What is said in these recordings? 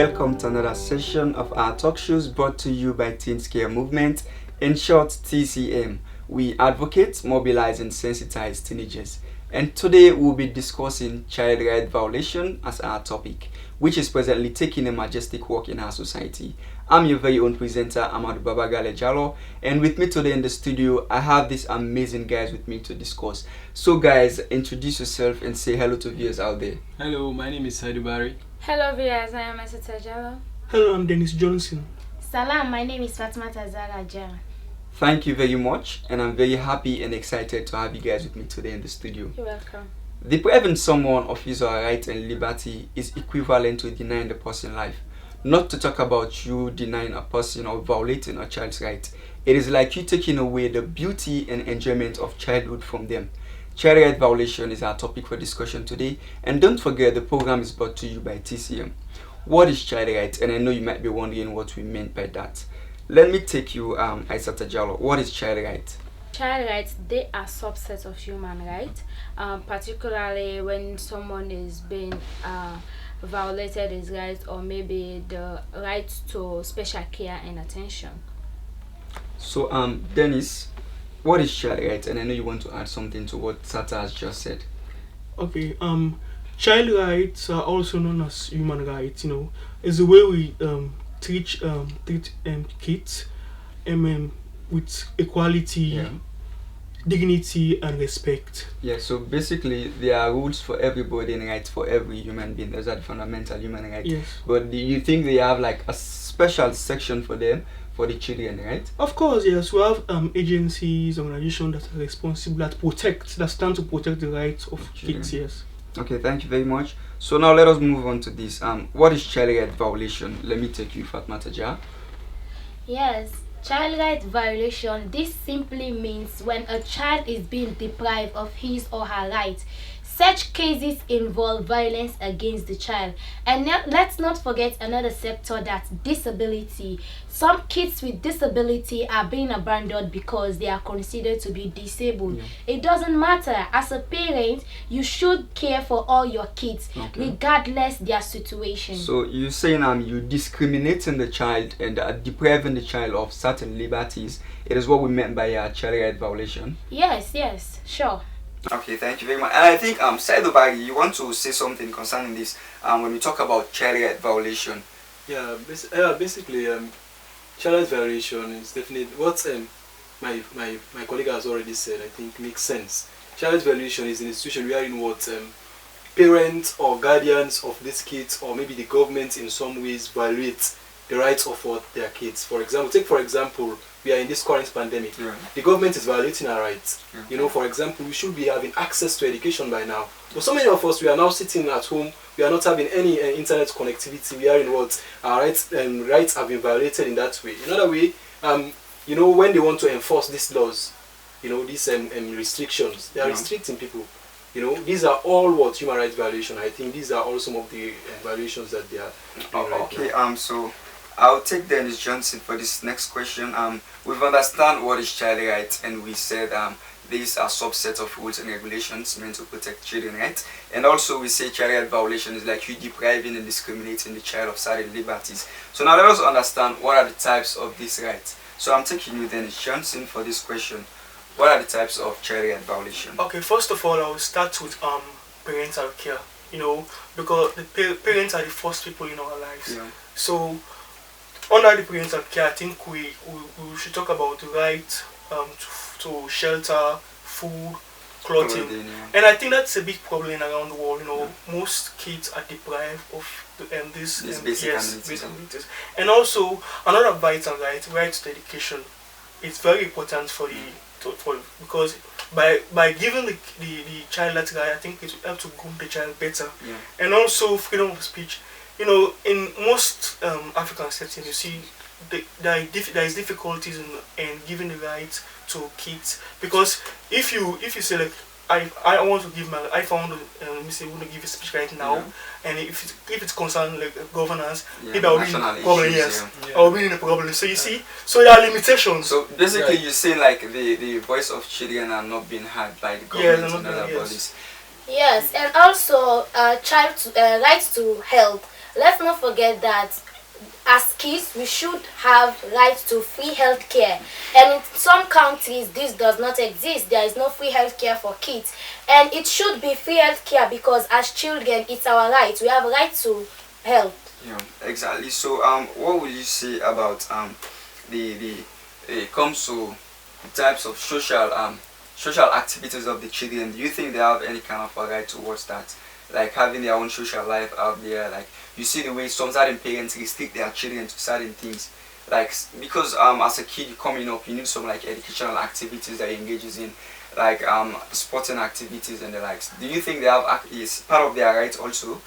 welcome to another session of our talk shows brought to you by Teen Care Movement, in short TCM. We advocate, mobilize, and sensitize teenagers. And today we'll be discussing child right violation as our topic, which is presently taking a majestic walk in our society. I'm your very own presenter, Amadou Babagale Jalo, and with me today in the studio, I have these amazing guys with me to discuss. So, guys, introduce yourself and say hello to viewers out there. Hello, my name is Saidu Barry. Hello viewers, I am Asita Jalo. Hello, I'm Dennis Johnson. Salam, my name is Fatma Tazara Jara. Thank you very much, and I'm very happy and excited to have you guys with me today in the studio. You're welcome. Depriving someone of his or her right and liberty is equivalent to denying the person life. Not to talk about you denying a person or violating a child's right. It is like you taking away the beauty and enjoyment of childhood from them. Child right violation is our topic for discussion today, and don't forget the program is brought to you by TCM. What is child right? And I know you might be wondering what we meant by that. Let me take you, Aisata Jalo. What is child right? Child rights, they are subsets of human rights, particularly when someone is being violated his rights, or maybe the right to special care and attention. So, Dennis, what is child right? And I know you want to add something to what Sata has just said. Okay, child rights are also known as human rights. It's the way we treat kids with equality, Yeah. dignity, and respect. Yeah, so basically there are rules for everybody and rights for every human being. Those are the fundamental human rights. Yes. But do you think they have like a special section for them, for the children, right? Of course, yes. We have agencies, organizations that are responsible, that stand to protect the rights of kids. Yes. Okay, thank you very much. So now let us move on to this. What is child right violation? Let me take you, Fatma Taja. Yes, child right violation. This simply means when a child is being deprived of his or her rights. Such cases involve violence against the child. And let's not forget another sector, that's disability. Some kids with disability are being abandoned because they are considered to be disabled. Yeah. It doesn't matter. As a parent, you should care for all your kids, regardless their situation. So you're saying you discriminating the child and depriving the child of certain liberties. It is what we meant by child right violation. Yes, sure. Okay, thank you very much. And I think Saido Bagi, you want to say something concerning this when we talk about child right violation. Yeah, basically, child rights violation is definitely what my colleague has already said. I think makes sense. Child rights violation is an institution wherein what parents or guardians of these kids, or maybe the government in some ways, violate the rights of what their kids. For example, we are in this current pandemic. Yeah. The government is violating our rights. Yeah. For example, we should be having access to education by now. But so many of us, we are now sitting at home. We are not having any internet connectivity. We are in what our rights have been violated in that way. Another way, when they want to enforce these laws, these restrictions, they are restricting people. These are all what human rights violation. I think these are all some of the violations that they are doing right now. So I'll take Dennis Johnson for this next question. We've understand what is child rights, and we said these are subsets of rules and regulations meant to protect children rights. And also we say child right violation is like you depriving and discriminating the child of certain liberties. So now let us understand what are the types of these rights. So I'm taking you Dennis Johnson for this question. What are the types of child right violation? Okay, first of all, I will start with parental care. Because the parents are the first people in our lives. Yeah. So under the parental care, I think we should talk about the right to shelter, food, clothing. Yeah. And I think that's a big problem around the world. Most kids are deprived of these basic amenities. And also another vital right to education. It's very important because by giving the child that right, I think it will help to groom the child better. Yeah. And also freedom of speech. In most African settings, you see there is difficulties in giving the right to kids, because if you say like I want to give if I want to give a speech right now, and if it's concerned like governance, maybe I'll be in a problem. I'll be in a problem. So you see, so there are limitations. So basically, you're saying like the voice of children are not being heard by the government and other bodies. Yes, and also rights to health. let's not forget that as kids we should have right to free health care, and in some countries this does not exist. There is no free health care for kids, and it should be free health care because as children it's our right. We have a right to health. Yeah, exactly. So, what would you say about the it comes to types of social activities of the children? Do you think they have any kind of a right towards that, like having their own social life out there? Like you see the way some certain parents restrict their children to certain things, like because as a kid coming up, you need some like educational activities that he engages in, like sporting activities and the likes. Do you think they have is part of their rights also?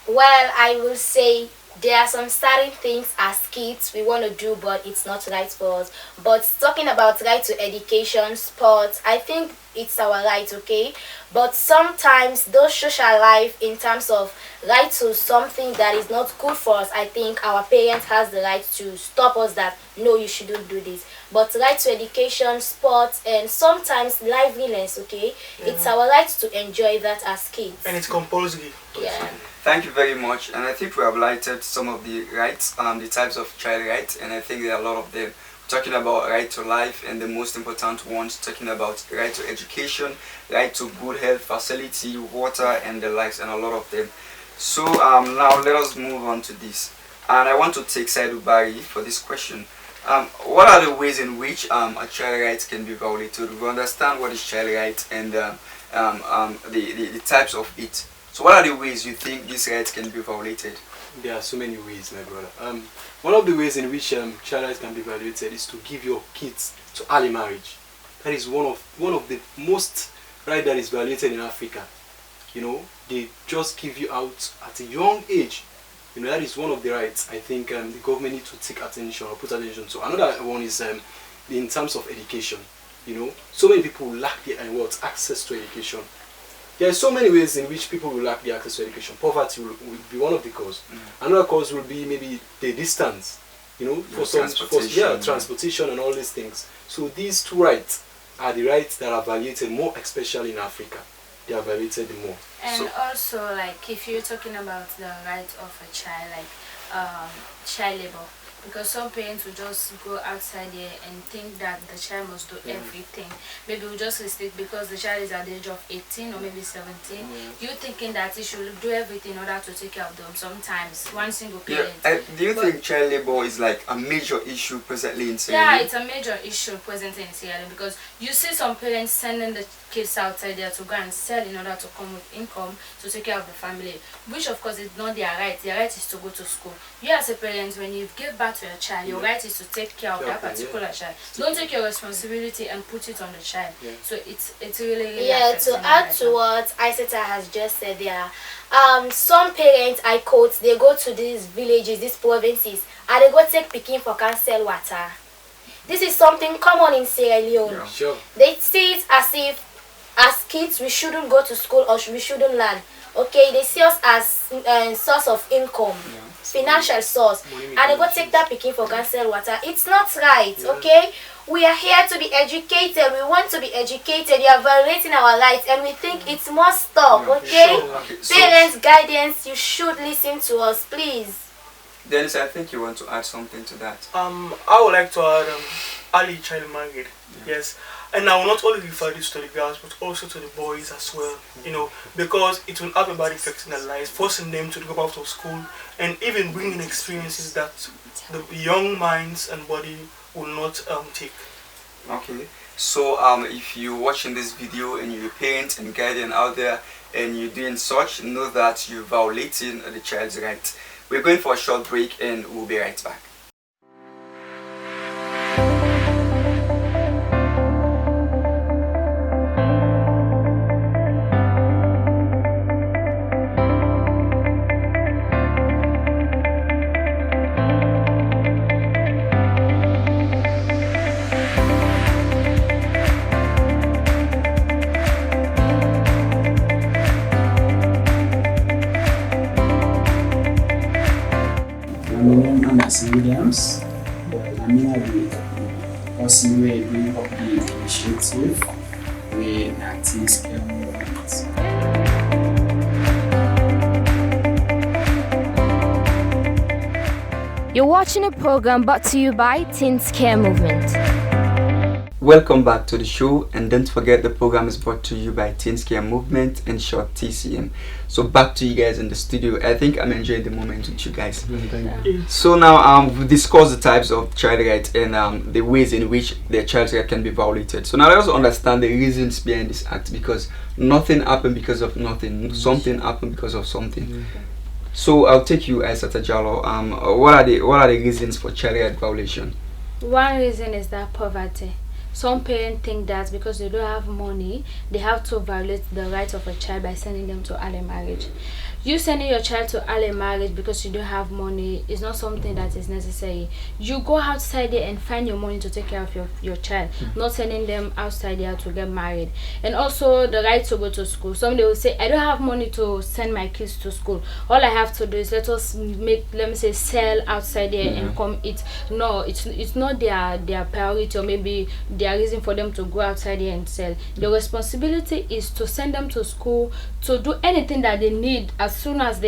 Well, I will say there are some certain things as kids we want to do, but it's not right for us. But talking about right to education, sports, I think it's our right, okay? But sometimes those social life, in terms of right to something that is not good for us, I think our parents has the right to stop us that no, you shouldn't do this. But right to education, sports, and sometimes liveliness, okay? It's our right to enjoy that as kids. And it's compulsory. Yeah. Thank you very much, and I think we have lighted some of the rights, the types of child rights, and I think there are a lot of them. Talking about right to life, and the most important ones, talking about right to education, right to good health facility, water, and the likes, and a lot of them. So now let us move on to this, and I want to take Saidu Bari for this question. What are the ways in which a child right can be violated? We understand what is child right and the types of it. So what are the ways you think these rights can be violated? There are so many ways, my brother. One of the ways in which child rights can be violated is to give your kids to early marriage. That is one of the most right that is violated in Africa. You know, they just give you out at a young age. You know, that is one of the rights I think the government needs to take attention or put attention to. Another one is in terms of education. You know, so many people lack the access to education. There are so many ways in which people will lack the access to education. Poverty will be one of the causes. Another cause will be maybe the distance, you know, transportation and all these things. So these two rights are the rights that are violated more, especially in Africa. They are violated more. And So, also, like, if you're talking about the right of a child, like child labor, because some parents will just go outside there and think that the child must do everything. Maybe we just restrict because the child is at the age of 18 or maybe 17. You thinking that he should do everything in order to take care of them. Sometimes one single parent. Do you think child labor is like a major issue presently in Sierra Yeah, Leone? it's a major issue presently in Sierra Leone because you see some parents sending the kids outside there to go and sell in order to come with income to take care of the family, which of course is not their right. Their right is to go to school. You as a parent, when you give birth to a child, your right is to take care of that particular child. Don't take your responsibility and put it on the child. So it's really To add to what Isata has just said there, some parents, I quote, they go to these villages, these provinces, and they go take picking for cancel water. This is something common in Sierra Leone. They see it as if as kids we shouldn't go to school or we shouldn't learn. Okay, they see us as source of income, financial source, and they go take that picking for cancel water. It's not right, okay? We are here to be educated. We want to be educated. You are violating our rights, and we think it must stop, okay? Parents, guidance, you should listen to us, please. Dennis, I think you want to add something to that. I would like to add early child marriage. Yes. And I will not only refer this to the girls, but also to the boys as well. You know, because it will have a bad effect in their lives, forcing them to go out of school, and even bringing experiences that the young minds and body will not take. Okay. So if you're watching this video and you're a parent and guardian out there and you're doing such, know that you're violating the child's rights. We're going for a short break and we'll be right back. Williams, I'm the person who is bring up the initiative with Teens Care Movement. You're watching a program brought to you by Teens Care Movement. Welcome back to the show, and don't forget the program is brought to you by Teens Care Movement, in short TCM. So back to you guys in the studio. I think I'm enjoying the moment with you guys. So now we've discussed the types of child rights and the ways in which their child's right can be violated. So now let us understand the reasons behind this act, because nothing happened because of nothing. Something happened because of something. So I'll take you as Atajalo. What are the reasons for child right violation? One reason is that poverty. Some parents think that because they don't have money, they have to violate the rights of a child by sending them to early marriage. You sending your child to early marriage because you don't have money is not something that is necessary. You go outside there and find your money to take care of your child, not sending them outside there to get married. And also the right to go to school. Some they will say, I don't have money to send my kids to school. All I have to do is let me say sell outside there and come eat. No, it's not their priority, or maybe their reason for them to go outside there and sell. The responsibility is to send them to school, to do anything that they need as long as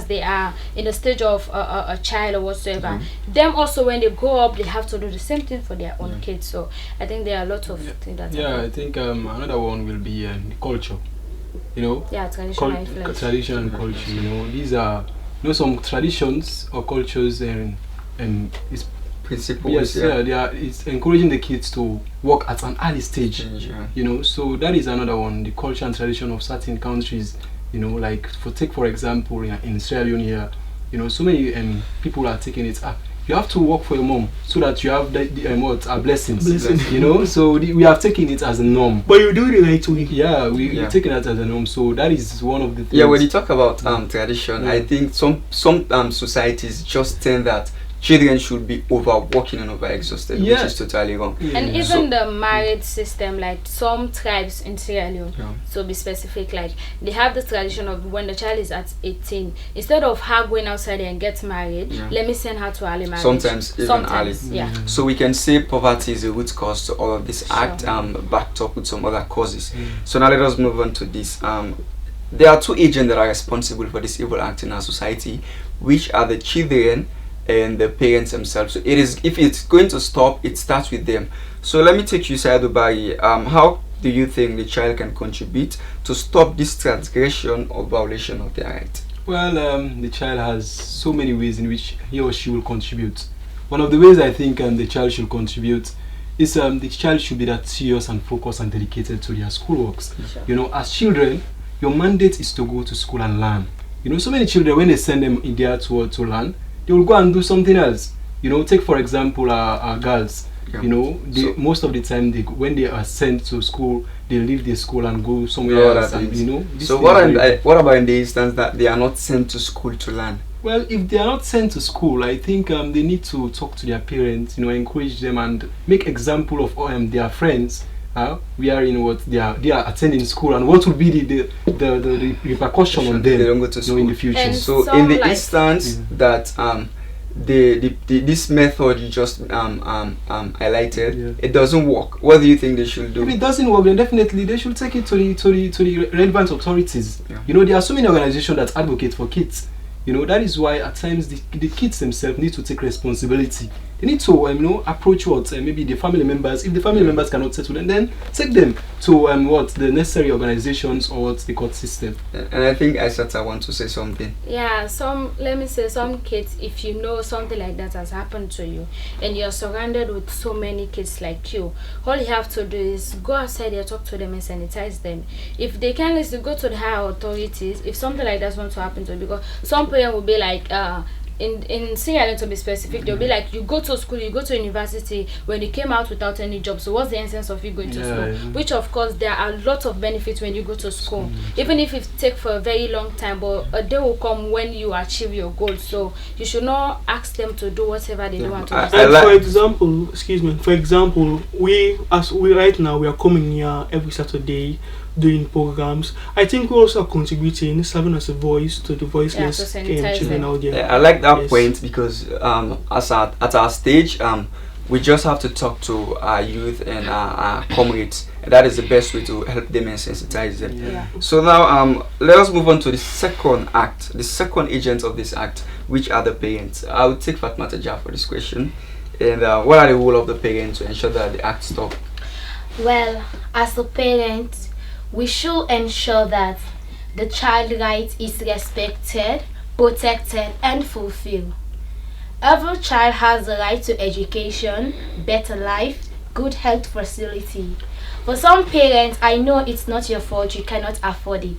they are in the stage of a child or whatsoever. Them also, when they grow up, they have to do the same thing for their own kids. So I think there are a lot of things that happen. I think another one will be the culture. Traditional influence. Tradition and culture. These are some traditions or cultures and it's Principles. it's encouraging the kids to work at an early stage. So that is another one. The culture and tradition of certain countries. Like for example, in Sierra Leone here, so many people are taking it. You have to work for your mom so that you have the blessings. So we have taken it as a norm. But you do it the right way. We're taking it as a norm. So that is one of the things. When you talk about tradition, I think some societies just think that children should be overworking and over-exhausted, which is totally wrong. And even the marriage system, like some tribes in Sierra Leone, to be specific, like they have the tradition of when the child is at 18, instead of her going outside and get married, let me send her to early marriage. Sometimes early. So we can say poverty is the root cause to all of this act, backed up with some other causes. So now let us move on to this. There are two agents that are responsible for this evil act in our society, which are the children and the parents themselves. So if it's going to stop, it starts with them. So let me take you, Saidu Bari. How do you think the child can contribute to stop this transgression or violation of their right? Well, the child has so many ways in which he or she will contribute. One of the ways I think the child should contribute is the child should be that serious and focused and dedicated to their schoolworks. As children, your mandate is to go to school and learn. So many children, when they send them in there to learn, they will go and do something else. Take for example our girls. Most of the time when they are sent to school, they leave the school and go somewhere else. So what about in the instance that they are not sent to school to learn? Well, if they are not sent to school, I think they need to talk to their parents, encourage them and make example of their friends. We are in what they are attending school, and what will be the repercussion on them they don't go to school in the future. And so in the instance that this method you just highlighted, it doesn't work, what do you think they should do? If it doesn't work, then definitely they should take it to the relevant authorities. There are so many organizations that advocate for kids. That is why at times the kids themselves need to take responsibility. They need to approach maybe the family members. If the family members cannot settle them, then take them to the necessary organizations or the court system. And I think Aisata want to say something. Let me say some kids, if you know something like that has happened to you and you're surrounded with so many kids like you, all you have to do is go outside there, talk to them and sanitize them. If they can't listen, go to the higher authorities if something like that's going to happen to you, because some parents will be like in Sierra Leone, to be specific, they'll be like, you go to school, you go to university, when you came out without any job, so what's the essence of you going to school? Which of course there are lots of benefits when you go to school, even if it takes for a very long time, but a day will come when you achieve your goals. So you should not ask them to do whatever they don't want to do. And for example, we right now, we are coming here every Saturday doing programs. I think we also are contributing, serving as a voice to the voiceless children out there. I like that point, because at our stage, we just have to talk to our youth and our comrades, and that is the best way to help them and sensitize them. Yeah. So now let us move on to the second act, the second agent of this act, which are the parents. I will take Fatma Tajah for this question. And what are the role of the parents to ensure that the act stop? Well, as a parent, we should ensure that the child right is respected, protected, and fulfilled. Every child has the right to education, better life, good health facility. For some parents, I know it's not your fault, you cannot afford it.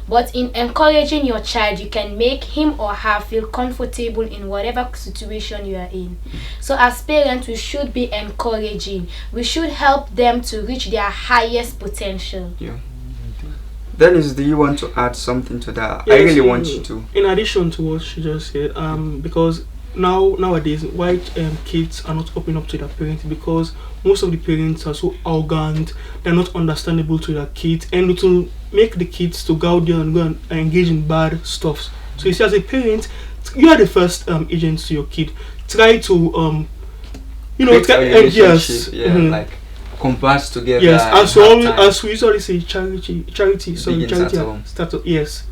But in encouraging your child, you can make him or her feel comfortable in whatever situation you are in. So as parents, we should be encouraging. We should help them to reach their highest potential. Yeah. Dennis, do you want to add something to that? I Yes, really want you to. In addition to what she just said, because nowadays white kids are not opening up to their parents because most of the parents are so arrogant. They're not understandable to their kids, and it will make the kids to go out there and go and engage in bad stuff. So you see, as a parent, you are the first agent to your kid. Try to Create a relationship, yes, like converse together. yes, and have time. as we usually say, charity, Begins charity at home. start. Yes.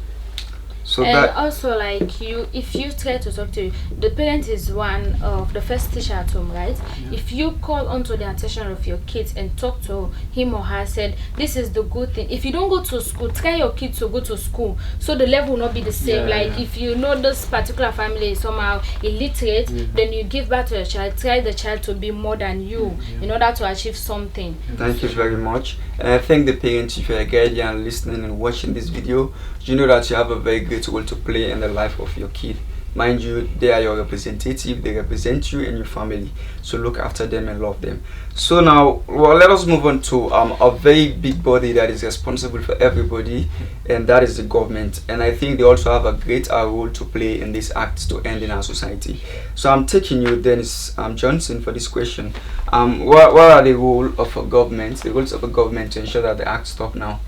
So And that also, like, if you try to talk to the parent is one of the first teacher at home, right? If you call onto the attention of your kids and talk to him or her, said this is the good thing. If you don't go to school, try your kids to go to school, so the level will not be the same. If you know this particular family is somehow illiterate, then you give back to your child. Try the child to be more than you in order to achieve something. Thank you very much. And I thank the parents. If you're a guardian listening and watching this video, you know that you have a very great role to play in the life of your kid. Mind you, they are your representative, they represent you and your family. So look after them and love them. So now, well, let us move on to a very big body that is responsible for everybody, and that is the government. And I think they also have a great role to play in this act to end in our society. So I'm taking you, Dennis Johnson, for this question. What are the roles of a government, the roles of a government to ensure that the act stop now?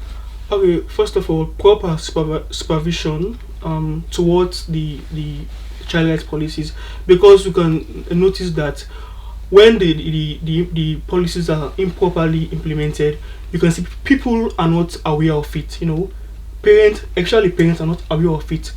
Okay, first of all, proper supervision towards the child rights policies, because you can notice that when the policies are improperly implemented, you can see people are not aware of it. Parents are not aware of it.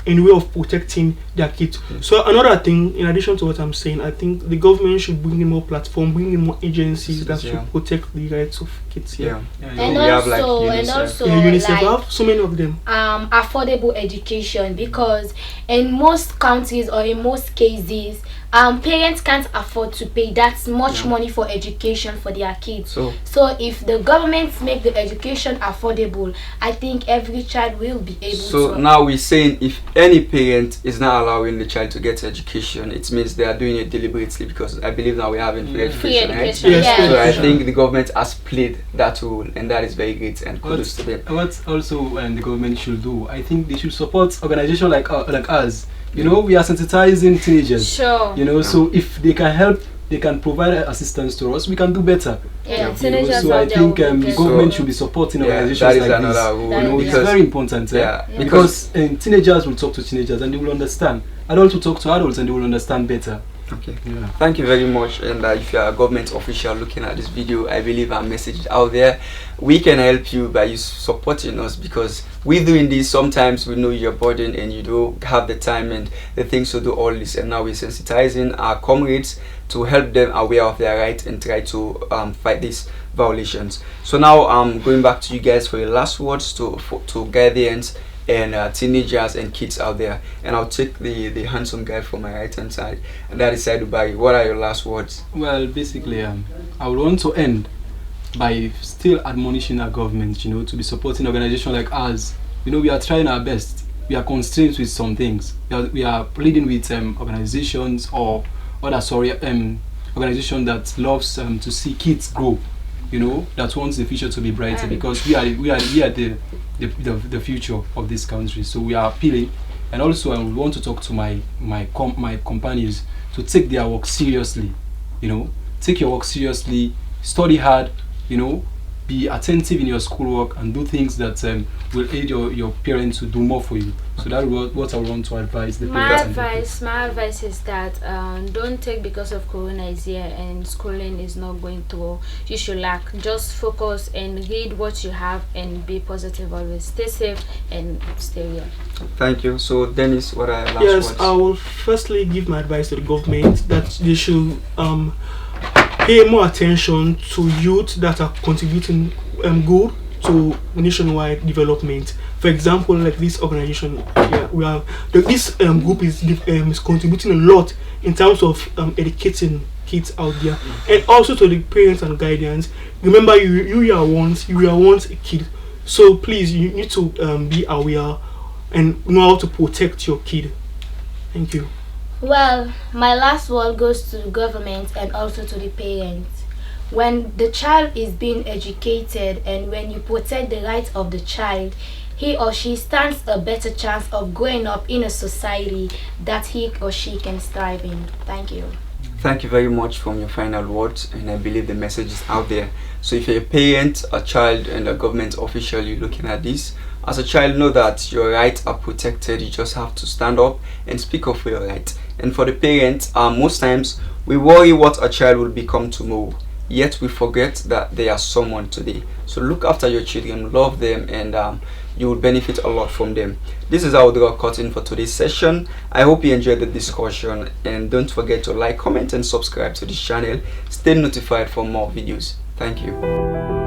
In way of protecting their kids. So another thing, in addition to what I'm saying, I think the government should bring in more platform, bring in more agencies that should protect the rights of kids. And We have like also, UNICEF. UNICEF, I have so many of them. affordable education, because in most countries or in most cases, parents can't afford to pay that much money for education for their kids. So if the government make the education affordable, I think every child will be able to. So now we're saying if any parent is not allowing the child to get education, it means they are doing it deliberately, because I believe now we're having free education, right? education. Yes. So I think the government has played that role, and that is very great, and kudos to them. What also the government should do, I think they should support organizations like us. We are sensitizing teenagers. Sure. So if they can help, they can provide assistance to us, we can do better. Teenagers So I out there think will the get government so- should be supporting That organizations is like another this. rule. It's very important. Because teenagers will talk to teenagers and they will understand. Adults will talk to adults and they will understand better. Okay. Thank you very much. And if you are a government official looking at this video, I believe our message is out there. We can help you by you supporting us, because we're doing this. Sometimes we know you're burdened and you don't have the time and the things to do all this, and now we're sensitizing our comrades to help them aware of their rights and try to fight these violations. So now I'm going back to you guys for your last words to guardians and teenagers and kids out there, and I'll take the handsome guy from my right hand side, and that is Dubai. What are your last words? Well, basically, I would want to end by still admonishing our government, to be supporting organizations like us. We are trying our best. We are constrained with some things. We are pleading with organizations or other organization that loves to see kids grow. That wants the future to be brighter, because we are the future of this country. So we are appealing, and also I want to talk to my companions to take their work seriously. Take your work seriously, study hard. be attentive in your schoolwork and do things that will aid your parents to do more for you. So that's what I want to advise the parents. My advice is that don't take because of Corona is here and schooling is not going through. You should just focus and read what you have and be positive always. Stay safe and stay real. Thank you. So Dennis, what are your last Yes, words? I will firstly give my advice to the government that they should pay more attention to youth that are contributing good to nationwide development. For example, like this organization, we have this group is contributing a lot in terms of educating kids out there, and also to the parents and guardians. Remember, you are once a kid, so please you need to be aware and know how to protect your kid. Thank you. Well, my last word goes to the government and also to the parents. When the child is being educated and when you protect the rights of the child, he or she stands a better chance of growing up in a society that he or she can thrive in. Thank you. Thank you very much for your final words, and I believe the message is out there. So if you're a parent, a child, and a government official, you're looking at this, as a child, know that your rights are protected. You just have to stand up and speak up for your rights. And for the parents, most times we worry what a child will become tomorrow, yet we forget that they are someone today. So look after your children, love them, and you will benefit a lot from them. This is our draw curtain for today's session. I hope you enjoyed the discussion, and don't forget to like, comment, and subscribe to this channel. Stay notified for more videos. Thank you.